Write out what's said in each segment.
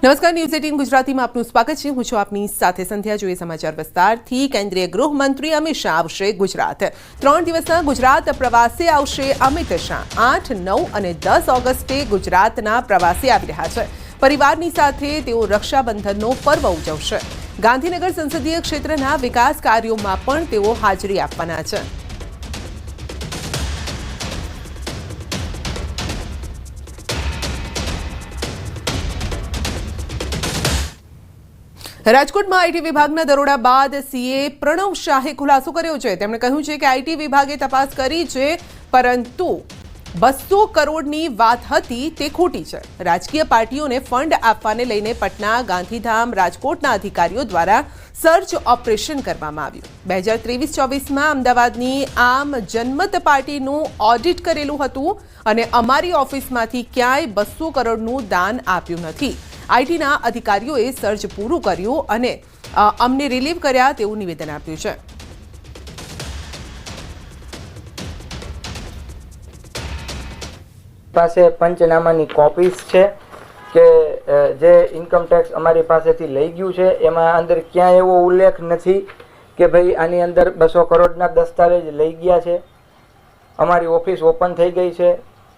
નમસ્કાર, ન્યૂઝ 18 ગુજરાતીમાં આપનું સ્વાગત છે। હું છું આપની સાથે સંધ્યા। જોઈએ સમાચાર વિસ્તારથી। કેન્દ્રીય ગૃહમંત્રી અમિત શાહ આવશે ગુજરાત। 3 દિવસના ગુજરાત પ્રવાસે આવશે અમિત શાહ। 8, 9 અને 10 ઓગસ્ટે ગુજરાતના પ્રવાસે આવી રહ્યા છે। પરિવારની સાથે તેઓ રક્ષાબંધનનો પર્વ ઉજવશે। ગાંધીનગર સંસદીય ક્ષેત્રના વિકાસ કાર્યોમાં પણ તેઓ હાજરી આપવાના છે। રાજકોટમાં આઈટી વિભાગના દરોડા બાદ સીએ પ્રણવ શાહે ખુલાસો કર્યો છે। તેમણે કહ્યું છે કે આઈટી વિભાગે તપાસ કરી છે, પરંતુ 200 કરોડની વાત હતી તે ખોટી છે। રાજકીય પાર્ટીઓને ફંડ આપવાને લઈને પટના, ગાંધીધામ, રાજકોટના અધિકારીઓ દ્વારા સર્ચ ઓપરેશન કરવામાં આવ્યું। 2023-24માં અમદાવાદની આમ જનમત પાર્ટીનું ઓડિટ કરેલું હતું અને અમારી ઓફિસમાંથી ક્યાંય 200 કરોડનું દાન આપ્યું નથી। આઈટીના અધિકારીઓએ સર્ચ પૂરું કર્યું અને અમને રિલીવ કર્યા તેવું નિવેદન આપ્યું છે। પાસે પંચનામાની કોપીઝ છે કે જે ઇન્કમ ટેક્સ અમારી પાસેથી લઈ ગયું છે, એમાં અંદર ક્યાંય એવો ઉલ્લેખ નથી કે ભાઈ આની અંદર 200 કરોડના દસ્તાવેજ લઈ ગયા છે। અમારી ઓફિસ ઓપન થઈ ગઈ છે,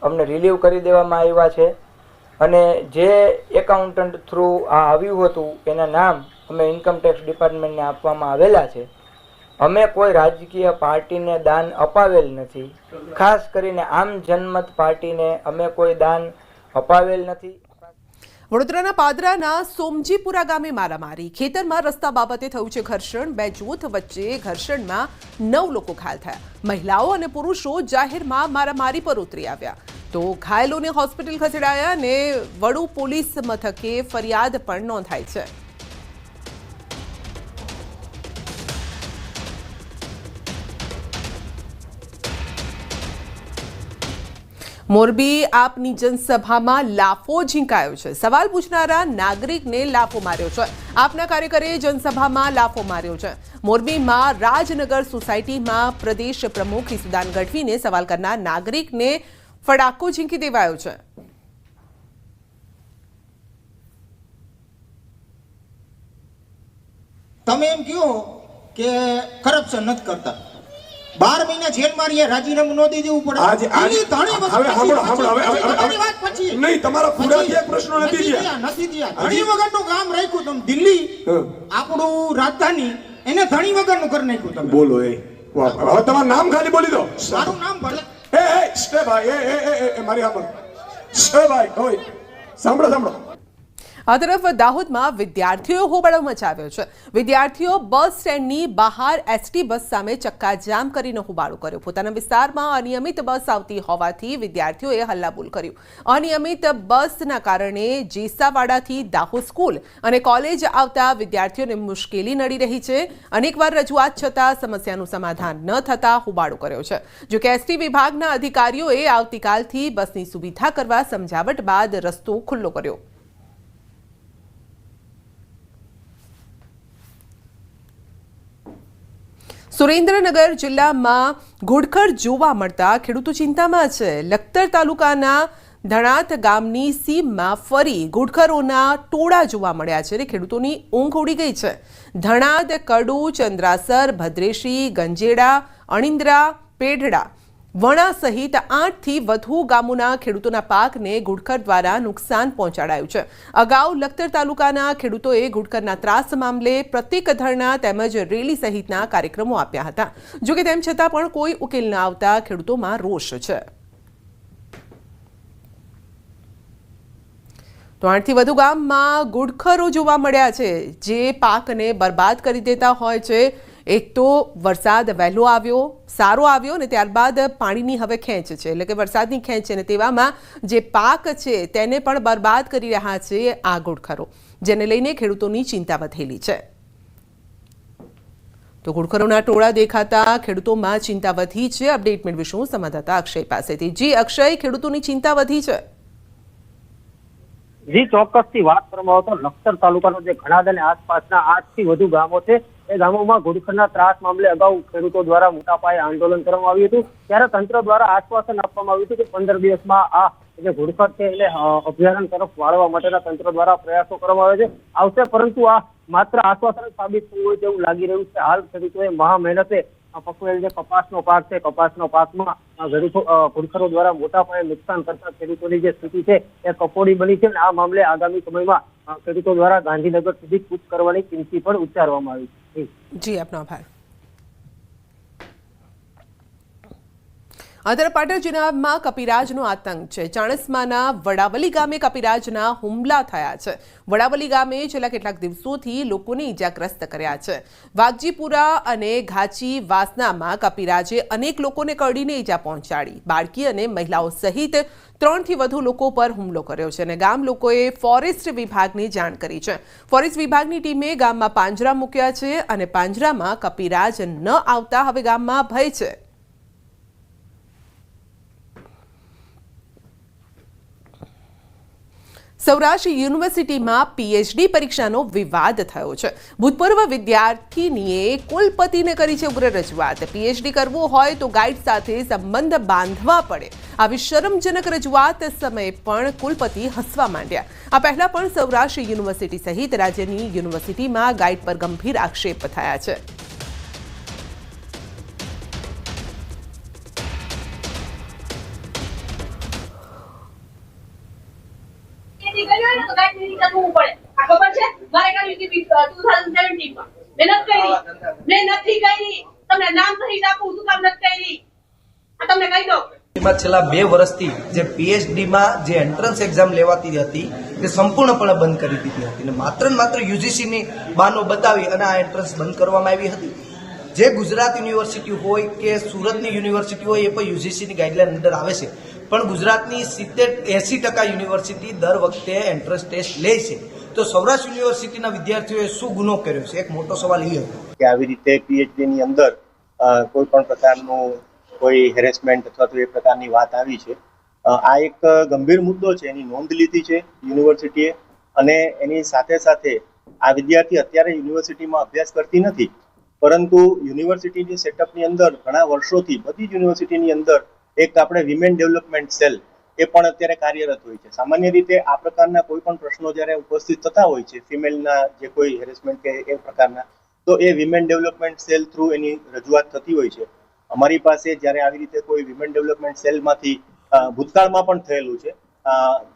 અમને રિલીવ કરી દેવામાં આવ્યા છે અને જે એકાઉન્ટન્ટ થ્રુ આ આવ્યું હતું એના નામ અમે ઇન્કમ ટેક્સ ડિપાર્ટમેન્ટને આપવામાં આવેલા છે। અમે કોઈ રાજકીય પાર્ટીને દાન અપાવેલ નથી। ખાસ કરીને આમ જનમત પાર્ટીને અમે કોઈ દાન અપાવેલ નથી। વડોદરાના પાદરાના સોમજીપુરા ગામે મારામારી। ખેતરમાં રસ્તા બાબતે થયું છે ઘર્ષણ। 2 જૂથ વચ્ચે ઘર્ષણમાં 9 લોકો ઘાયલ થયા। મહિલાઓ અને પુરુષો જાહેરમાં મારામારી પર ઉતરી આવ્યા તો ઘાયલોને હોસ્પિટલ ખસેડાયા અને વડુ પોલીસ મથકે ફરિયાદ પણ નોંધાઈ છે। મોરબી આપની જનસભામાં લાફો ઝીંકાયો છે। સવાલ પૂછનારા નાગરિકને લાફો માર્યો છે। આપના કાર્યકરે જનસભામાં લાફો માર્યો છે। મોરબીમાં રાજનગર સોસાયટીમાં પ્રદેશ પ્રમુખ ઈસુદાન ગઢવીને સવાલ કરનાર નાગરિકને ફડાકો ઝીંકી દેવાયો છે। તમે એમ કહો કે કરપ્શન નથી કરતા, 12 મહિના જેલમાં રહ્યા, રાજીનામું ન દઈ દેવું પડે? નહીં, તમારા પૂરાથી એક પ્રશ્ન નથી દિયા ધણી વગરનું કામ રાખ્યું તમે। દિલ્હી આપણું રાજધાની એને ધણી વગરનું કરી નાખ્યું તમે। બોલો એ હવે તમારું નામ ખાલી બોલી દો। મારું નામ ભલે સ્ટે ભાઈ મારી સાંભળો સ્ટે ભાઈ હોય સાંભળો। આ તરફ દાહોદમાં વિદ્યાર્થીઓએ હોબાળો મચાવ્યો છે। વિદ્યાર્થીઓ બસ સ્ટેન્ડની બહાર એસટી બસ સામે ચક્કાજામ કરીને હોબાળો કર્યો। પોતાના વિસ્તારમાં અનિયમિત બસ આવતી હોવાથી વિદ્યાર્થીઓએ હલ્લાબોલ કર્યું। અનિયમિત બસના કારણે જેસાવાડાથી દાહોદ સ્કૂલ અને કોલેજ આવતા વિદ્યાર્થીઓને મુશ્કેલી નડી રહી છે। અનેકવાર રજૂઆત છતાં સમસ્યાનું સમાધાન ન થતા હોબાળો કર્યો છે। જો કે એસટી વિભાગના અધિકારીઓએ આવતીકાલથી બસની સુવિધા કરવા સમજાવટ બાદ રસ્તો ખુલ્લો કર્યો। સુરેન્દ્રનગર જિલ્લામાં ઘુડખર જોવા મળતા ખેડૂતો ચિંતામાં છે। લખતર તાલુકાના ધણાત ગામની સીમમાં ફરી ઘુડખરોના ટોળા જોવા મળ્યા છે અને ખેડૂતોની ઊંઘ ઉડી ગઈ છે। ધણાત, કડુ, ચંદ્રાસર, ભદ્રેશી, ગંજેડા, અણિંદ્રા, પેઢડા, વણા સહિત 8થી વધુ ગામોના ખેડૂતોના પાકને ઘુડખર દ્વારા નુકસાન પહોંચાડાયું છે। અગાઉ લખતર તાલુકાના ખેડૂતોએ ઘુડખરના ત્રાસ મામલે પ્રતિક ધરણા તેમજ રેલી સહિતના કાર્યક્રમો આપ્યા હતા। જોકે તેમ છતાં પણ કોઈ ઉકેલ ન આવતા ખેડૂતોમાં રોષ છે। તો 8થી વધુ ગામમાં ઘુડખરો જોવા મળ્યા છે, જે પાકને બરબાદ કરી દેતા હોય છે। એક તો વરસાદ વહેલો આવ્યો, સારો આવ્યો અને ત્યારબાદ પાણીની હવે ખેંચ છે, એટલે કે વરસાદની ખેંચ છે અને તેવામાં જે પાક છે તેને પણ બરબાદ કરી રહ્યા છે આ ઘુડખરો, જેને લઈને ખેડૂતોની ચિંતા વધેલી છે। તો ઘુડખરોના ટોળા દેખાતા ખેડૂતોમાં ચિંતા વધી છે। અપડેટ મેળવીશું સંવાદદાતા અક્ષય પાસેથી। જી અક્ષય, ખેડૂતોની ચિંતા વધી છે? જી ચોક્કસથી વાત કરવામાં આવે તો લખતર તાલુકાનો જે ઘણાદ અને આસપાસના 8થી વધુ ગામો છે એ ગામોમાં ઘુડખરના ત્રાસ મામલે અગાઉ ખેડૂતો દ્વારા મોટા પાયે આંદોલન કરવામાં આવ્યું હતું। ત્યારે તંત્ર દ્વારા આશ્વાસન આપવામાં આવ્યું હતું કે 15 દિવસમાં આ જે ઘુડખર છે એને અભયારણ્ય તરફ વાળવા માટેના તંત્ર દ્વારા પ્રયાસો કરવામાં આવે છે આવશે, પરંતુ આ માત્ર આશ્વાસન સાબિત થયું હોય તેવું લાગી રહ્યું છે. હાલ ખેડૂતોએ મહા મહેનતે પકવેલ જે કપાસનો પાક છે, કપાસનો પાકમાં ઘુડખરો દ્વારા મોટા પાયે નુકસાન કરતા ખેડૂતોની જે સ્થિતિ છે એ કફોડી બની છે. આ મામલે આગામી સમયમાં ખેડૂતો દ્વારા ગાંધીનગર સુધી કૂચ કરવાની ચીમકી પણ ઉચ્ચારવામાં આવી છે. જી, આપનો આભાર. અત્યારે પાટણ જિલ્લામાં કપિરાજનો આતંક છે. ચાણસ્માના વડાવલી ગામે કપિરાજના હુમલા થયા છે. વડાવલી ગામે છેલ્લા કેટલાક દિવસોથી લોકોને ઈજાગ્રસ્ત કર્યા છે. વાઘજીપુરા અને ઘાચી વાસનામાં કપિરાજે અનેક લોકોને કરડીને ઈજા પહોંચાડી. બાળકી અને મહિલાઓ સહિત 3 થી વધુ લોકો પર હુમલો કર્યો છે અને ગામ લોકોએ ફોરેસ્ટ વિભાગને જાણ કરી છે. ફોરેસ્ટ વિભાગની ટીમે ગામમાં પાંજરા મૂક્યા છે અને પાંજરામાં કપિરાજ ન આવતા હવે ગામમાં ભય છે. સૌરાષ્ટ્ર યુનિવર્સિટીમાં પીએચડી પરીક્ષાનો વિવાદ થયો છે. ભૂતપૂર્વ વિદ્યાર્થીનીએ કુલપતિને કરી છે ઉગ્ર રજૂઆત. પીએચડી કરવું હોય તો ગાઈડ સાથે સંબંધ બાંધવા પડે. આવી શરમજનક રજૂઆત સમયે પણ કુલપતિ હસવા માંડ્યા. આ પહેલા પણ સૌરાષ્ટ્ર યુનિવર્સિટી સહિત રાજ્યની યુનિવર્સિટીમાં ગાઈડ પર ગંભીર આક્ષેપ થયા છે. છેલ્લા 2 વર્ષથી જે પીએચડીમાં જે એન્ટ્રન્સ એક્ઝામ લેવાતી હતી તે સંપૂર્ણપણે બંધ કરી દીધી હતી અને માત્ર યુજીસીની બાનો બતાવી અને આ એન્ટ્રન્સ બંધ કરવામાં આવી હતી. જે ગુજરાત યુનિવર્સિટી હોય કે સુરતની યુનિવર્સિટી હોય એ પણ યુજીસીની ગાઈડલાઈન અંદર આવે છે, પણ ગુજરાતની 70-80% યુનિવર્સિટી દર વખતે એન્ટ્રન્સ ટેસ્ટ લે છે. તો સૌરાષ્ટ્ર યુનિવર્સિટીના વિદ્યાર્થીઓએ શું ગુનો કર્યો છે? એક મોટો સવાલ એ હતો કે આવી રીતે પીએચડીની અંદર કોઈ પણ પ્રકારનું કોઈ હેરેસમેન્ટ અથવા તો એ પ્રકારની વાત આવી છે. આ એક ગંભીર મુદ્દો છે, એની નોંધ લીધી છે યુનિવર્સિટીએ અને એની સાથે સાથે આ વિદ્યાર્થી અત્યારે યુનિવર્સિટીમાં અભ્યાસ કરતી નથી, પરંતુ યુનિવર્સિટીની સેટઅપની અંદર ઘણા વર્ષોથી બધી જ યુનિવર્સિટીની અંદર એક આપણે વિમેન ડેવલપમેન્ટ સેલ એ પણ અત્યારે કાર્યરત હોય છે. સામાન્ય રીતે આ પ્રકારના કોઈ પણ પ્રશ્નો જ્યારે ઉપસ્થિત થતા હોય છે ફિમેલના જે કોઈ હેરેસમેન્ટ કે એ પ્રકારના, તો એ વિમેન ડેવલપમેન્ટ સેલ થ્રુ એની રજૂઆત થતી હોય છે. અમારી પાસે જ્યારે આવી રીતે કોઈ વિમેન ડેવલપમેન્ટ સેલમાંથી ભૂતકાળમાં પણ થયેલું છે,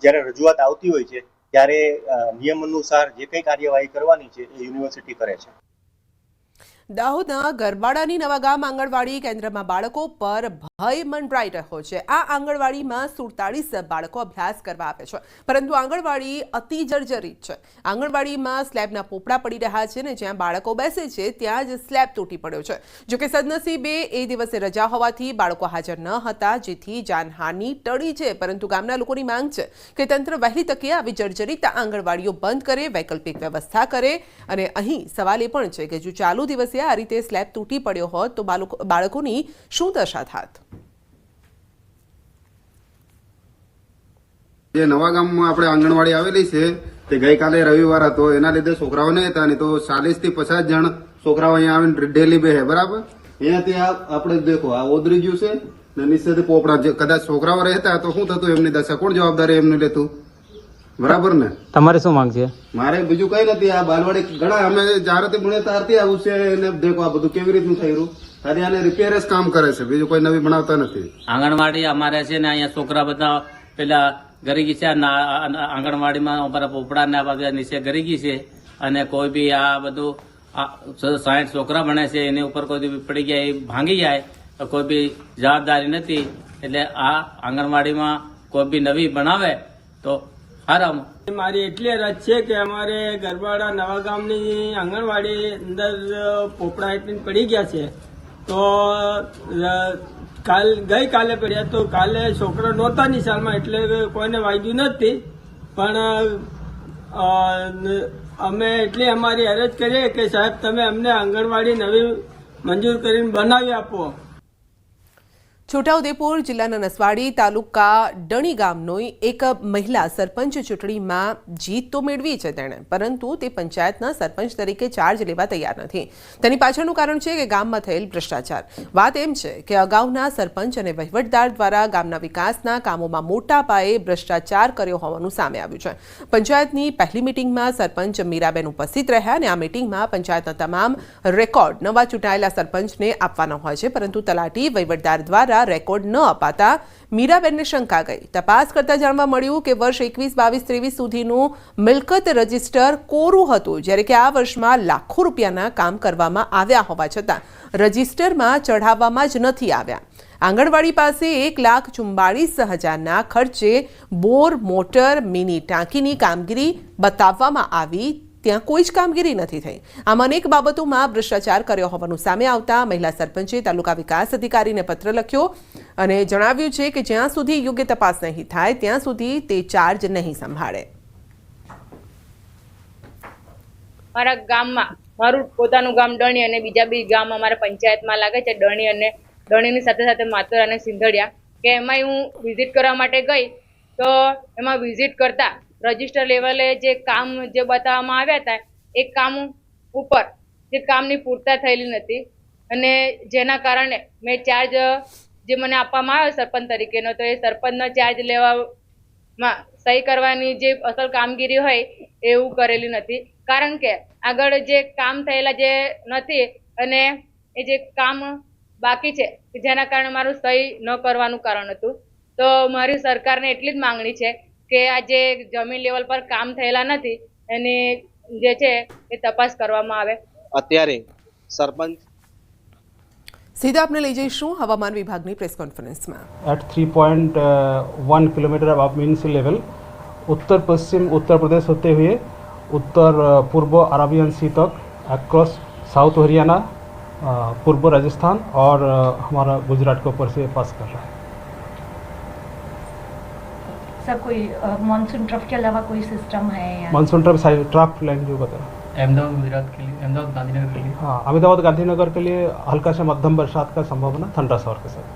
જ્યારે રજૂઆત આવતી હોય છે ત્યારે નિયમ અનુસાર જે કંઈ કાર્યવાહી કરવાની છે એ યુનિવર્સિટી કરે છે. દાહોદના ગરબાડાની નવાગામ આંગણવાડી કેન્દ્રમાં બાળકો પર ભય મંડરાઈ રહ્યો છે. આ આંગણવાડીમાં 47 બાળકો અભ્યાસ કરવા આવે છે, પરંતુ આંગણવાડી અતિ જર્જરિત છે. આંગણવાડીમાં સ્લેબના પોપડા પડી રહ્યા છે અને જ્યાં બાળકો બેસે છે ત્યાં જ સ્લેબ તૂટી પડ્યો છે. જોકે સદનસીબે એ દિવસે રજા હોવાથી બાળકો હાજર ન હતા, જેથી જાનહાનિ ટળી છે. પરંતુ ગામના લોકોની માંગ છે કે તંત્ર વહેલી તકે આવી જર્જરિત આંગણવાડીઓ બંધ કરે, વૈકલ્પિક વ્યવસ્થા કરે. અને અહીં સવાલ એ પણ છે કે જો ચાલુ દિવસે આ રીતે સ્લેબ તૂટી પડ્યો હોત તો બાળકોની શું દશા થાત? જે નવા ગામમાં આપણે આંગણવાડી આવેલી છે તે ગઈકાલે રવિવાર હતો, એના લીધે છોકરાઓ નહીં હતા, નહીં તો 40 થી 50 જણ છોકરાઓ અહીંયા આવીને ડેલી બેસે. બરાબર, અહીંયાથી આપણે દેખો આ ઓદરી ગયું છે ને નીચેથી પોપડા. કદાચ છોકરાઓ રહેતા તો શું થતું એમની દશા? કોણ જવાબદારી એમનું લેતું? બરાબર ને? તમારે શું માંગ છે? મારે બીજું કઈ નથી. આ બાલવાડી ઘણા અમે જ્યારેથી ભણે ત્યારથી આવું છે અને દેખો આ બધું કેવી રીતનું થયું. ખાલી આને રિપેર જ કામ કરે છે, બીજું કોઈ નવી બનાવતા નથી. આંગણવાડી અમારે છે ને અહીંયા છોકરા બધા પેલા ગરીગી છે. આંગણવાડીમાં અમારા પોપડા ને બધા નીચે ગરીગી છે અને કોઈ બી આ બધું 60 છોકરા ભણે છે એની ઉપર કોઈ બી પડી ગયા એ ભાંગી જાય તો કોઈ બી જવાબદારી નથી. એટલે આ આંગણવાડીમાં કોઈ બી નવી બનાવે તો મારી એટલી અરજ છે કે અમારે ગરબાડા નવા ગામની આંગણવાડી અંદર પોપડા એટલી પડી ગયા છે, તો ગઈકાલે પડ્યા તો કાલે છોકરા નહોતા નિશાળમાં એટલે કોઈને વાગ્યું નથી. પણ અમે એટલી અમારી અરજ કરીએ કે સાહેબ તમે અમને આંગણવાડી નવી મંજૂર કરીને બનાવી આપો. છોટાઉદેપુર જિલ્લાના નસવાડી તાલુકા ડણી ગામનો એક મહિલા સરપંચ ચૂંટણીમાં જીત તો મેળવી છે તેણે, પરંતુ તે પંચાયતના સરપંચ તરીકે ચાર્જ લેવા તૈયાર નથી. તેની પાછળનું કારણ છે કે ગામમાં થયેલ ભ્રષ્ટાચાર. વાત એમ છે કે અગાઉના સરપંચ અને વહીવટદાર દ્વારા ગામના વિકાસના કામોમાં મોટા પાયે ભ્રષ્ટાચાર કર્યો હોવાનું સામે આવ્યું છે. પંચાયતની પહેલી મિટિંગમાં સરપંચ મીરાબેન ઉપસ્થિત રહ્યા અને આ મિટિંગમાં પંચાયતના તમામ રેકોર્ડ નવા ચૂંટાયેલા સરપંચને આપવાના હોય છે, પરંતુ તલાટી વહીવટદાર દ્વારા રેકોર્ડ ન અપાતા મીરાબેનને શંકા ગઈ. તપાસ કરતા જાણવા મળ્યું કે વર્ષ 21-22-23 સુધીનું મિલકત રજિસ્ટર કોરું હતું, જ્યારે કે આ વર્ષમાં લાખો રૂપિયાના કામ કરવામાં આવ્યા હોવા છતાં રજિસ્ટરમાં ચઢાવવામાં જ નથી આવ્યા. આંગણવાડી પાસે 1,44,000ના ખર્ચે બોર, મોટર, મિની ટાંકીની કામગીરી બતાવવામાં આવી, ત્યાં કોઈ જ કામગીરી નથી થઈ. આમ અનેક બાબતોમાં ભ્રષ્ટાચાર કર્યો હોવાનું સામે આવતા મહિલા સરપંચે તાલુકા વિકાસ અધિકારીને પત્ર લખ્યો અને જણાવ્યું છે કે જ્યાં સુધી યોગ્ય તપાસ નહીં થાય ત્યાં સુધી તે ચાર્જ નહીં સંભાળે. મારા ગામમાં મારું પોતાનું ગામ ડણી અને બીજા બી ગામ અમારા પંચાયતમાં લાગે છે, ડણી અને ડણીની સાથે સાથે માતર અને સિંધડિયા, કે એમાં હું વિઝિટ કરવા માટે ગઈ તો એમાં વિઝિટ કરતા રજિસ્ટર લેવલે જે કામ જે બતાવવામાં આવ્યા હતા એ કામ ઉપર જે કામની પૂર્તતા થયેલી નથી અને જેના કારણે મેં ચાર્જ જે મને આપવામાં આવ્યો સરપંચ તરીકેનો, તો એ સરપંચનો ચાર્જ લેવામાં સહી કરવાની જે અસલ કામગીરી હોય એવું કરેલી નથી. કારણ કે આગળ જે કામ થયેલા જે નથી અને એ જે કામ બાકી છે જેના કારણે મારું સહી ન કરવાનું કારણ હતું. તો મારી સરકારને એટલી જ માંગણી છે કે આ જે જમીન લેવલ પર કામ થયેલા નથી એની જે છે એ તપાસ કરવામાં આવે. અત્યારે સરપંચ સીધા આપણે લઈ જઈશું હવામાન વિભાગની પ્રેસ કોન્ફરન્સમાં. At 3.1 किलोमीटर अबव मीन सी लेवल उत्तर पश्चिम उत्तर प्रदेश होते हुए उत्तर पूर्व अरबियन सी तक अक्रॉस साउथ हरियाणा, पूर्व राजस्थान और हमारा गुजरात के ऊपर से पास कर रहा है. सर कोई मानसून ट्रफ के अलावा कोई सिस्टम है या मानसून ट्रफ लाइन जो बता अहमदाबाद गुजरात के लिए, अहमदाबाद गांधीनगर के लिए, हाँ अहमदाबाद गांधीनगर के लिए हल्का से मध्यम बरसात का संभावना, ठंडा शहर के साथ.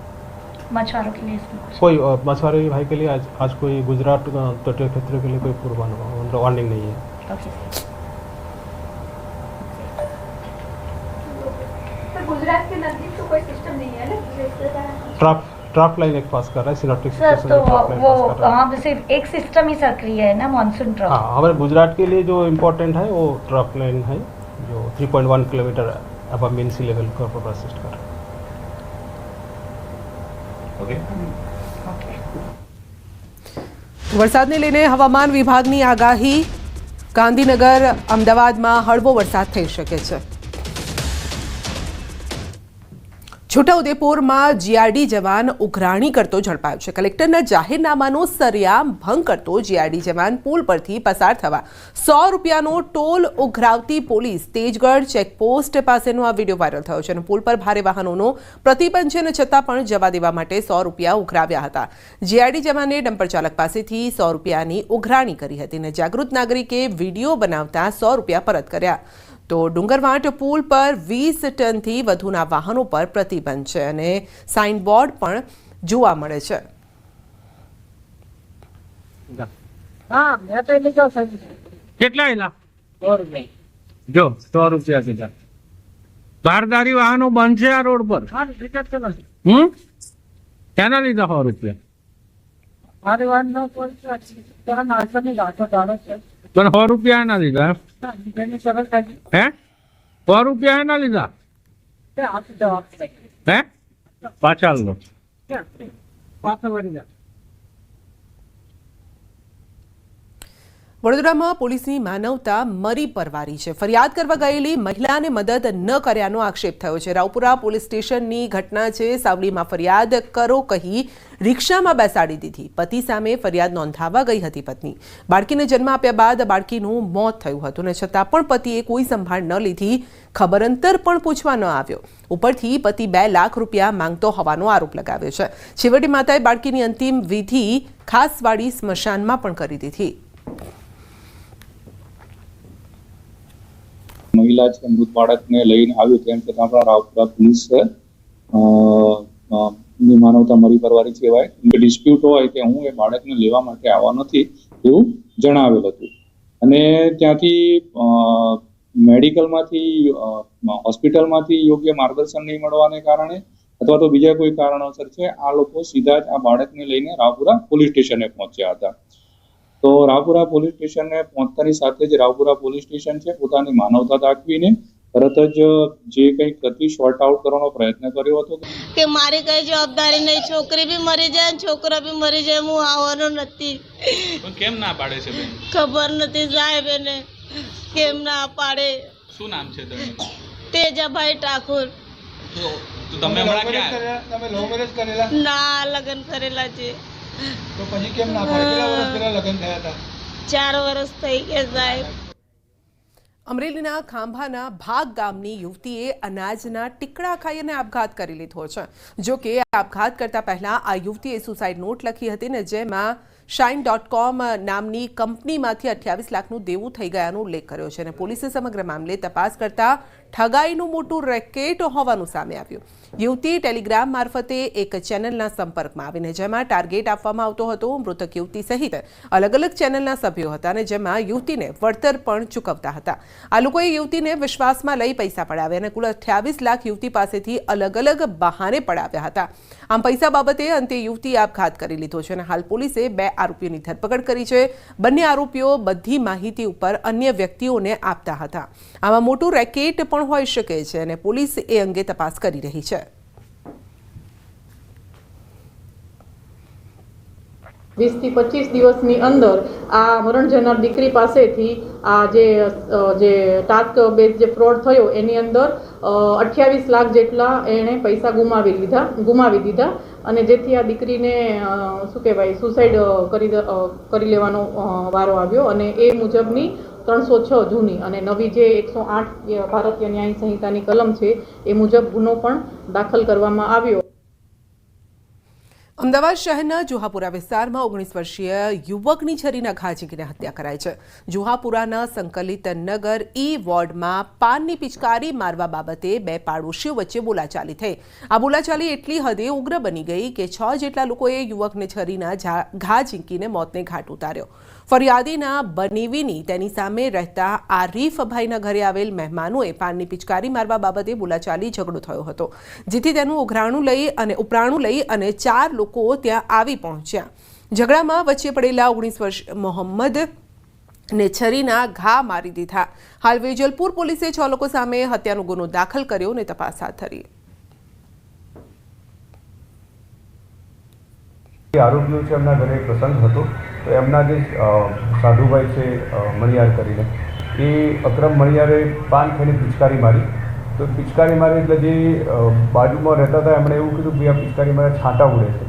मछुआरों के लिए कोई मछुआरे भाई के लिए आज कोई गुजरात तटीय क्षेत्र के लिए कोई पूर्वानुमान वार्निंग नहीं है. गुजरात के नजदीक तो कोई सिस्टम नहीं है ना, ट्रफ लाइन एक पास कर रहा है सिनेप्टिक सर, तो वो वहाँ पे सिर्फ एक सिस्टम ही सक्रिय है ना मानसून ट्रफ. हाँ हमारे गुजरात के लिए जो इम्पोर्टेंट है वो ट्रफ लाइन है जो 3.1 किलोमीटर अब मीन सी लेवल पर परसिस्ट कर रहा है. વરસાદને લઈને હવામાન વિભાગની આગાહી. ગાંધીનગર, અમદાવાદમાં હળવો વરસાદ થઈ શકે છે. છોટાઉદેપુરમાં જીઆરડી જવાન ઉઘરાણી કરતો ઝડપાયો છે. કલેક્ટરના જાહેરનામાનો સરેઆમ ભંગ કરતો જીઆરડી જવાન પુલ પરથી પસાર થવા 100 રૂપિયાનો ટોલ ઉઘરાવતી પોલીસ તેજગઢ ચેકપોસ્ટ પાસેનો આ વિડીયો વાયરલ થયો છે અને પુલ પર ભારે વાહનોનો પ્રતિબંધ છે અને છતાં પણ જવા દેવા માટે 100 રૂપિયા ઉઘરાવ્યા હતા. જીઆરડી જવાને ડમ્પર ચાલક પાસેથી 100 રૂપિયાની ઉઘરાણી કરી હતી અને જાગૃત નાગરિકે વિડીયો બનાવતા 100 રૂપિયા પરત કર્યા. તો ડુંગરવાટ પુલ પર 20 ટનથી વધુના વાહનો પર પ્રતિબંધ છે અને સાઇન બોર્ડ પણ જોવા મળે છે. કેટલા એલા? 100 રૂપિયા. જો 100 રૂપિયા કીધા. બારદારી વાહનો બંધ છે આ રોડ પર. ક્યાંના લીધા 100 રૂપિયા? પણ 100 રૂપિયા એના લીધા હે? 100 રૂપિયા એના લીધા હે? પાછા લો. વડોદરામાં પોલીસની માનવતા મરી પરવારી છે. ફરિયાદ કરવા ગયેલી મહિલાને મદદ ન કર્યાનો આક્ષેપ થયો છે. રાવપુરા પોલીસ સ્ટેશનની ઘટના છે. સાવલીમાં ફરિયાદ કરો કહી રિક્ષામાં બેસાડી દીધી. પતિ સામે ફરિયાદ નોંધાવવા ગઈ હતી પત્ની. બાળકીને જન્મ આપ્યા બાદ બાળકીનું મોત થયું હતું અને છતાં પણ પતિએ કોઈ સંભાળ ન લીધી. ખબર અંતર પણ પૂછવા ન આવ્યો. ઉપરથી પતિ 2 લાખ રૂપિયા માંગતો હોવાનો આરોપ લગાવ્યો છે. છેવટે માતાએ બાળકીની અંતિમ વિધિ ખાસવાડી સ્મશાનમાં પણ કરી દીધી. મહિલા છે મૃત બાળકને લઈને આવ્યું તેમ છતાં પણ રાવપુરા પોલીસે એમની માનવતા મરી પરવારી કહેવાય. ડિસ્પ્યુટ હોય કે હું એ બાળકને લેવા માટે આવવા નથી એવું જણાવેલ હતું અને ત્યાંથી મેડિકલમાંથી હોસ્પિટલમાંથી યોગ્ય માર્ગદર્શન નહીં મળવાને કારણે અથવા તો બીજા કોઈ કારણોસર છે આ લોકો સીધા જ આ બાળકને લઈને રાવપુરા પોલીસ સ્ટેશને પહોંચ્યા હતા. તો રાવપુરા પોલીસ સ્ટેશને પહોંચતાની સાથે જ રાવપુરા પોલીસ સ્ટેશન છે પોતાની માનવતા દાખવીને તરત જ જે કંઈક હતી શોર્ટ આઉટ કરવાનો પ્રયત્ન કર્યો હતો કે મારી કઈ જવાબદારી નહીં, છોકરી બી મરી જાય છોકરો બી મરી જાય, હું આવવાનો નથી. કેમ ના પાડે છે બેન? ખબર નથી સાહેબ એને કેમ ના પાડે. શું નામ છે તમારું? તેજાભાઈ ઠાકોર. તો તમે હમણાં ક્યાં? તમે લવ મેરેજ કરેલા? ના, લગ્ન કરેલા છે. તો પછી કેમ ના પાડે? કેટલા વર્ષ પહેલા લગ્ન થયા હતા? 4 વર્ષ થઈ ગયા સાહેબ. અમરેલીના ખાંભાના ભાગ ગામની યુવતીએ અનાજના ટીકડા ખાઈ અને આપઘાત કરી લીધો છે. જો કે આપઘાત કરતા પહેલા આ યુવતીએ સુસાઇડ નોટ લખી હતી ને જેમાં shine.com નામની કંપનીમાંથી 28 લાખનું દેવું થઈ ગયાનો ઉલ્લેખ કર્યો છે અને પોલીસે સમગ્ર મામલે તપાસ કરતા ઠગાઈનું મોટું રેકેટ હોવાનું સામે આવ્યું. યુવતી ટેલિગ્રામ મારફતે એક ચેનલના સંપર્કમાં આવીને જેમાં ટાર્ગેટ આપવામાં આવતો હતો. મૃતક યુવતી સહિત અલગ અલગ ચેનલના સભ્યો હતા અને જેમાં યુવતીને વળતર પણ ચૂકવતા હતા. આ લોકોએ યુવતીને વિશ્વાસમાં લઈ પૈસા પડાવ્યા અને કુલ 28 લાખ યુવતી પાસેથી અલગ અલગ બહાને પડાવ્યા હતા. આમ પૈસા બાબતે અંતે યુવતીએ આપઘાત કરી લીધો છે અને હાલ પોલીસે 2 આરોપીઓની ધરપકડ કરી છે. બંને આરોપીઓ બધી માહિતી ઉપર અન્ય વ્યક્તિઓને આપતા હતા. આમાં મોટું રેકેટ પણ હોઈ શકે છે અને પોલીસ એ અંગે તપાસ કરી રહી છે. 20 થી 25 દિવસની અંદર આ મરણ જનાર દીકરી પાસેથી આ જે ટાસ્ક બેઝ જે ફ્રોડ થયો એની અંદર 28 લાખ જેટલા એણે પૈસા ગુમાવી દીધા અને જેથી આ દીકરીને શું કહેવાય સુસાઇડ કરી લેવાનો વારો આવ્યો અને એ મુજબની 306 જૂની અને નવી જે 108 ભારતીય ન્યાય સંહિતાની કલમ છે એ મુજબ ગુનો પણ દાખલ કરવામાં આવ્યો. અમદાવાદ શહેરના જુહાપુરા વિસ્તારમાં 19 વર્ષીય યુવકની છરીના ઘા ઝીંકીને હત્યા કરાઈ છે. જુહાપુરાના સંકલિત નગર વોર્ડમાં પાનની પિચકારી મારવા બાબતે 2 પાડોશીઓ વચ્ચે બોલાચાલી થઈ. આ બોલાચાલી એટલી હદે ઉગ્ર બની ગઈ કે 6 જેટલા લોકોએ યુવકને છરીના ઘા ઝીંકીને મોતને ઘાટ ઉતાર્યો. ફરિયાદીના બનેવીની તેની સામે રહેતા આરીફભાઈના ઘરે આવેલ મહેમાનોએ પાનની પિચકારી મારવા બાબતે બોલાચાલી ઝઘડો થયો હતો જેથી તેનું ઉપરાણું લઈ અને 4 લોકો ત્યાં આવી પહોંચ્યા. ઝઘડામાં વચ્ચે પડેલા 19 વર્ષ મોહમ્મદ ને છરીના ઘા મારી દીધા. હાલ વેજલપુર પોલીસે 6 લોકો સામે હત્યાનો ગુનો દાખલ કર્યો અને તપાસ હાથ ધરી. આરોપીઓ છે એમના ઘરે પ્રસંગ હતો તો એમના જે સાધુભાઈ છે મણિયાર કરીને એ અક્રમ મણિયારે પાન ખાઈને પિચકારી મારી તો પિચકારી મારી એટલે જે બાજુમાં રહેતા હતા એમણે એવું કીધું કે આ પિચકારી મારે છાંટા ઉડે છે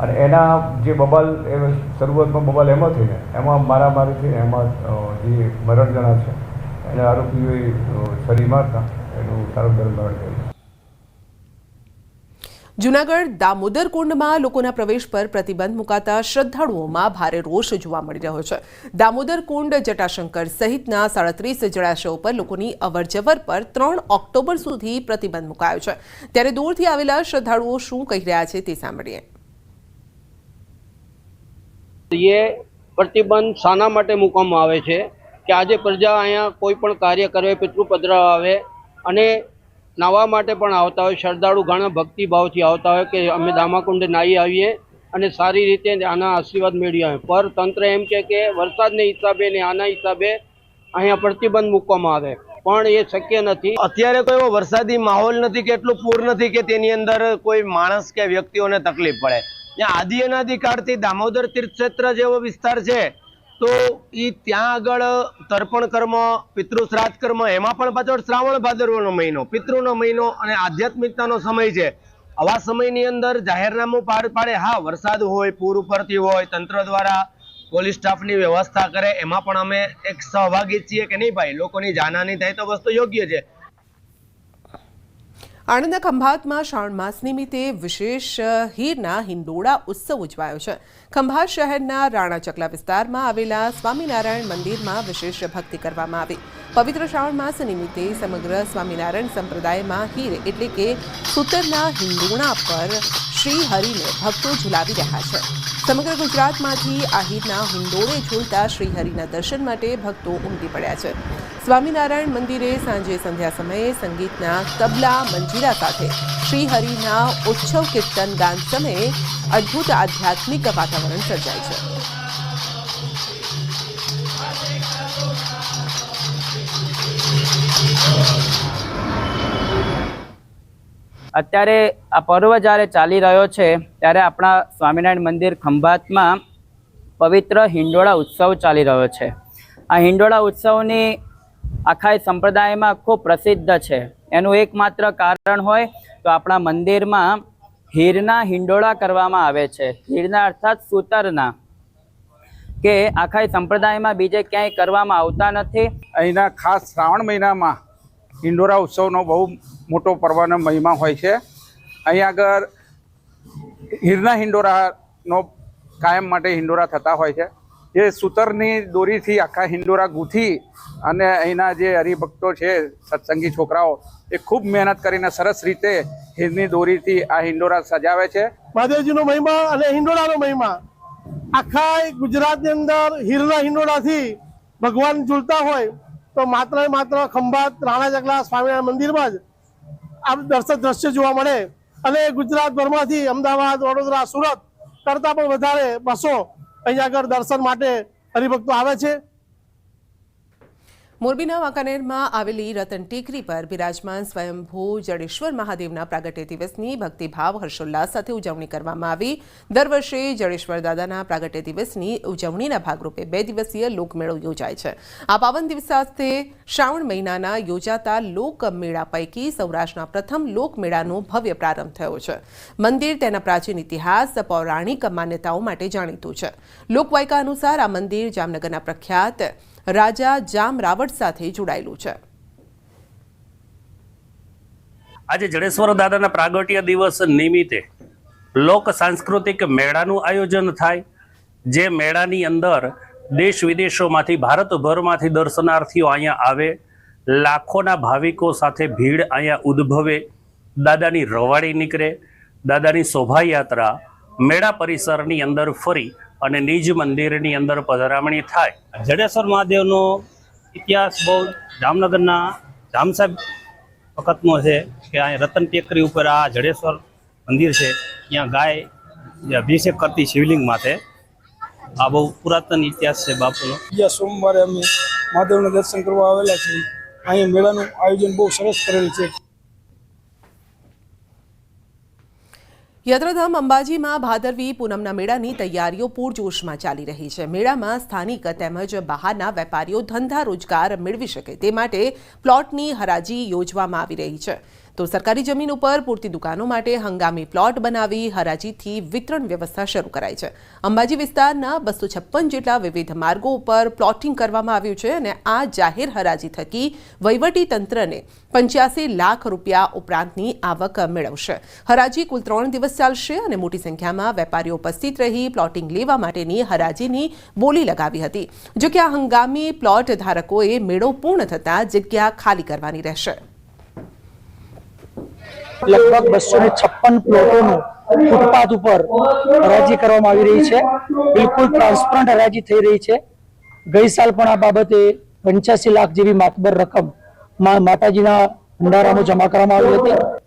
અને એના જે બબાલ શરૂઆતમાં બબાલ એમાં થઈને એમાં મારામારી થઈને એમાં જે મરણ જણા છે એને આરોપીઓએ છરી મારતા એનું સારું મરણ થયું. જૂનાગઢ દામોદર કુંડમાં લોકોના પ્રવેશ પર પ્રતિબંધ મુકાતા શ્રદ્ધાળુઓમાં ભારે રોષ જોવા મળી રહ્યો છે. દામોદર કુંડ જટાશંકર સહિતના 37 જળાશયો પર લોકોની અવરજવર પર 3 ઓક્ટોબર સુધી પ્રતિબંધ મુકાયો છે. ત્યારે દૂરથી આવેલા શ્રદ્ધાળુઓ શું કહી રહ્યા છે તે સાંભળીએ. ये प्रतिबंध शाना માટે મૂકવામાં આવે છે કે આજે પ્રજા અહીંયા કોઈ પણ કાર્ય કરે પિતૃ પધરાવ આવે અને નાવા માટે પણ આવતા હોય. શ્રદ્ધાળુ ઘણા ભક્તિભાવથી આવતા હોય કે અમે દામાકુંડ નાહી આવીએ અને સારી રીતે આના આશીર્વાદ મેળવી આવે. પર તંત્ર એમ કે વરસાદના હિસાબે ને આના હિસાબે અહીંયા પ્રતિબંધ મૂકવામાં આવે પણ એ શક્ય નથી. અત્યારે કોઈ એવો વરસાદી માહોલ નથી કે એટલું પૂર નથી કે તેની અંદર કોઈ માણસ કે વ્યક્તિઓને તકલીફ પડે. ત્યાં આદિ અનાદિકાળથી દામોદર તીર્થક્ષેત્ર જેવો વિસ્તાર છે તો એ ત્યાં આગળ તર્પણ કર્મ પિતૃ શ્રાદ્ધ કર્મ એમાં પણ પાછળ શ્રાવણ ભાદરવાનો મહિનો પિતૃનો મહિનો અને આધ્યાત્મિકતાનો સમય છે. આવા સમયની અંદર જાહેરનામું પાર પાડે હા વરસાદ હોય પૂર ઉપરથી હોય તંત્ર દ્વારા પોલીસ સ્ટાફની વ્યવસ્થા કરે એમાં પણ અમે એક સહભાગી છીએ કે નહીં ભાઈ લોકોની જાનહાની થાય તો વસ્તુ યોગ્ય છે. આણંદના ખંભાતમાં શ્રાવણ માસ નિમિત્તે વિશેષ હીરના હિંડોળા ઉત્સવ ઉજવાયો છે. ખંભાત શહેરના રાણા ચકલા વિસ્તારમાં આવેલા સ્વામિનારાયણ મંદિરમાં વિશેષ ભક્તિ કરવામાં આવી. પવિત્ર શ્રાવણ માસ નિમિત્તે સમગ્ર સ્વામિનારાયણ સંપ્રદાયમાં હીર એટલે કે સૂતરના હિંડોળા પર શ્રી હરિને ભક્તો ઝુલાવી રહ્યા છે. સમગ્ર ગુજરાતમાંથી આહિરના હિંડોળે ઝૂલતા શ્રી હરિના દર્શન માટે ભક્તો ઉમટી પડ્યા છે. સ્વામિનારાયણ મંદિરે સાંજે સંધ્યા સમયે સંગીતના તબલા મંજીરા સાથે શ્રી હરિના ઉત્સવ કીર્તન ગાન સમયે અદ્ભુત આધ્યાત્મિક વાતાવરણ સર્જાય છે. અત્યારે આ પર્વ જ્યારે ચાલી રહ્યો છે ત્યારે આપણા સ્વામિનારાયણ મંદિર ખંભાતમાં પવિત્ર હિંડોળા ઉત્સવ ચાલી રહ્યો છે. આ હિંડોળા ઉત્સવની આખા સંપ્રદાયમાં ખૂબ પ્રસિદ્ધ છે. એનું એકમાત્ર કારણ હોય તો આપણા મંદિરમાં હીરના હિંડોળા કરવામાં આવે છે. હીરના અર્થાત સૂતરના, કે આખા સંપ્રદાયમાં બીજે ક્યાંય કરવામાં આવતા નથી. અહીંના ખાસ શ્રાવણ મહિનામાં હિંડોળા ઉત્સવનો બહુ મોટો પર્વનો મહિમા હોય છે. અહીં આગળ હીરના હિંડોળાનો કાયમ માટે હિંડોળા થતા હોય છે. જે સૂતરની દોરીથી આખા હિંડોળા ગૂંથી અને અહીંના જે હરિભક્તો છે, સત્સંગી છોકરાઓ, એ ખૂબ મહેનત કરીને સરસ રીતે હીરની દોરીથી આ હિંડોળા સજાવે છે. મહાદેવજીનો મહિમા અને હિંડોળાનો મહિમા આખા ગુજરાતની અંદર હીરના હિંડોળાથી ભગવાન ઝૂલતા હોય તો માત્ર ખંભાત રાણા જગલા સ્વામિનારાયણ મંદિરમાં જ આ દ્રશ્ય જોવા મળે. અને ગુજરાતભરમાંથી અમદાવાદ, વડોદરા, સુરત કરતાં પણ વધારે બસો અહીંયા આગળ દર્શન માટે હરિભક્તો આવે છે. મોરબીના વાંકાનેરમાં આવેલી રતન ટેકરી પર બિરાજમાન સ્વયંભૂ જડેશ્વર મહાદેવના પ્રાગટ્ય દિવસની ભક્તિભાવ હર્ષોલ્લાસ સાથે ઉજવણી કરવામાં આવી. દર વર્ષે જડેશ્વર દાદાના પ્રાગટ્ય દિવસની ઉજવણીના ભાગરૂપે 2 દિવસીય લોકમેળો યોજાય છે. આ પાવન દિવસ સાથે શ્રાવણ મહિનાના યોજાતા લોકમેળા પૈકી સૌરાષ્ટ્રના પ્રથમ લોકમેળાનો ભવ્ય પ્રારંભ થયો છે. મંદિર તેના પ્રાચીન ઇતિહાસ, પૌરાણિક માન્યતાઓ માટે જાણીતું છે. લોકવાયકા અનુસાર આ મંદિર જામનગરના પ્રખ્યાત રાજા જામ રાવટ સાથે જોડાયેલું છે. આજે જડેશ્વર દાદાના પ્રાગટ્ય દિવસ નિમિત્તે લોક સાંસ્કૃતિક મેળાનું આયોજન થાય. જે મેળાની અંદર દેશ વિદેશોમાંથી, ભારતભરમાંથી દર્શનાર્થીઓ અહીંયા આવે. લાખોના ભાવિકો સાથે ભીડ અહીંયા ઉદ્ભવે. દાદાની રવાડી નીકળે, દાદાની શોભાયાત્રા મેળા પરિસરની અંદર ફરી અને નિજ મંદિરની અંદર પધરામણી થાય. જડેશ્વર મહાદેવનો ઇતિહાસ બહુ જામનગરના જામ સાહેબ વખતનો છે કે અહીં રતન ટેકરી ઉપર આ જડેશ્વર મંદિર છે. ત્યાં ગાય અભિષેક કરતી શિવલિંગ માથે. આ બહુ પુરાતન ઇતિહાસ છે બાપુનો. બીજા સોમવારે અમે મહાદેવના દર્શન કરવા આવેલા છીએ. અહીં મેળાનું આયોજન બહુ સરસ કરેલ છે. યાત્રાધામ અંબાજીમાં ભાદરવી પૂનમના મેળાની તૈયારીઓ પૂરજોશમાં ચાલી રહી છે. મેળામાં સ્થાનિક તેમજ બહારના વેપારીઓ ધંધા રોજગાર મેળવી શકે તે માટે પ્લોટની હરાજી યોજવામાં આવી રહી છે. તો સરકારી જમીન ઉપર પૂરતી દુકાનો માટે હંગામી પ્લોટ બનાવી હરાજીથી વિતરણ વ્યવસ્થા શરૂ કરાઈ છે. અંબાજી વિસ્તારના 256 જેટલા વિવિધ માર્ગો ઉપર પ્લોટિંગ કરવામાં આવ્યું છે અને આ જાહેર હરાજી થકી વહીવટી તંત્રને 85 લાખ રૂપિયા ઉપરાંતની આવક મેળવશે. હરાજી કુલ 3 દિવસ ચાલશે અને મોટી સંખ્યામાં વેપારીઓ ઉપસ્થિત રહી પ્લોટિંગ લેવા માટેની હરાજીની બોલી લગાવી હતી. જોકે આ હંગામી પ્લોટ ધારકોએ મેળો પૂર્ણ થતાં જગ્યા ખાલી કરવાની રહેશે. લગભગ 256 પ્લોટોનું ફૂટપાથ ઉપર હરાજી કરવામાં આવી રહી છે. બિલકુલ ટ્રાન્સપરન્ટ હરાજી થઈ રહી છે. ગઈ સાલ પણ આ બાબતે 85 લાખ જેવી માતબર રકમ માતાજીના ભંડારામાં જમા કરવામાં આવી હતી.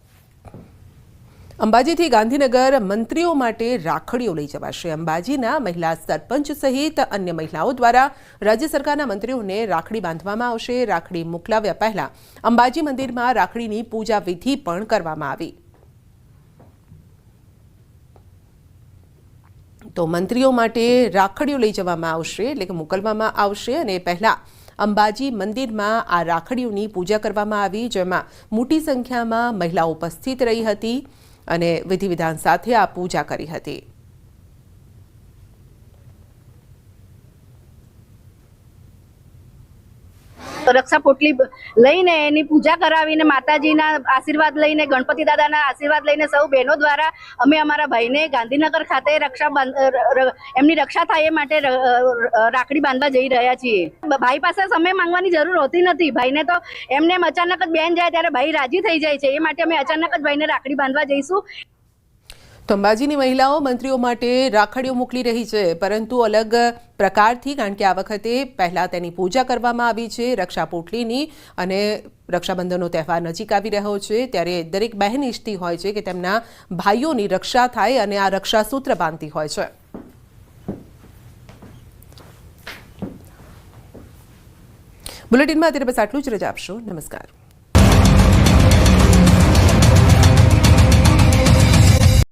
અંબાજીથી ગાંધીનગર મંત્રીઓ માટે રાખડીઓ લઈ જવાશે. અંબાજીના મહિલા સરપંચ સહિત અન્ય મહિલાઓ દ્વારા રાજ્ય સરકારના મંત્રીઓને રાખડી બાંધવામાં આવશે. રાખડી મોકલાવ્યા પહેલા અંબાજી મંદિરમાં રાખડીની પૂજા વિધિ પણ કરવામાં આવી. તો મંત્રીઓ માટે રાખડીઓ લઈ જવામાં આવશે, એટલે કે મોકલવામાં આવશે અને પહેલા અંબાજી મંદિરમાં આ રાખડીઓની પૂજા કરવામાં આવી, જેમાં મોટી સંખ્યામાં મહિલાઓ ઉપસ્થિત રહી હતી અને વિધિ વિધાન સાથે આ પૂજા કરી હતી. રક્ષા પોટલી લઈને એની પૂજા કરાવીને માતાજીના આશીર્વાદ લઈને, ગણપતિ દાદાના આશીર્વાદ લઈને સૌ બહેનો દ્વારા અમે અમારા ભાઈને ગાંધીનગર ખાતે એમની રક્ષા થાય એ માટે રાખડી બાંધવા જઈ રહ્યા છીએ. ભાઈ પાસે સમય માંગવાની જરૂર હોતી નથી. ભાઈને તો એમને અચાનક જ બેન જાય ત્યારે ભાઈ રાજી થઈ જાય છે. એ માટે અમે અચાનક જ ભાઈને રાખડી બાંધવા જઈશું. તો અંબાજીની મહિલાઓ મંત્રીઓ માટે રાખડીઓ મોકલી રહી છે, પરંતુ અલગ પ્રકારથી, કારણ કે આ વખતે પહેલાં તેની પૂજા કરવામાં આવી છે રક્ષા પોટલીની, અને રક્ષાબંધનનો તહેવાર નજીક આવી રહ્યો છે ત્યારે દરેક બહેન ઈચ્છતી હોય છે કે તેમના ભાઈઓની રક્ષા થાય અને આ રક્ષાસૂત્ર બાંધતી હોય છે. બુલેટિનમાં અત્યારે બસ આટલું જ. રજા આપશો. નમસ્કાર.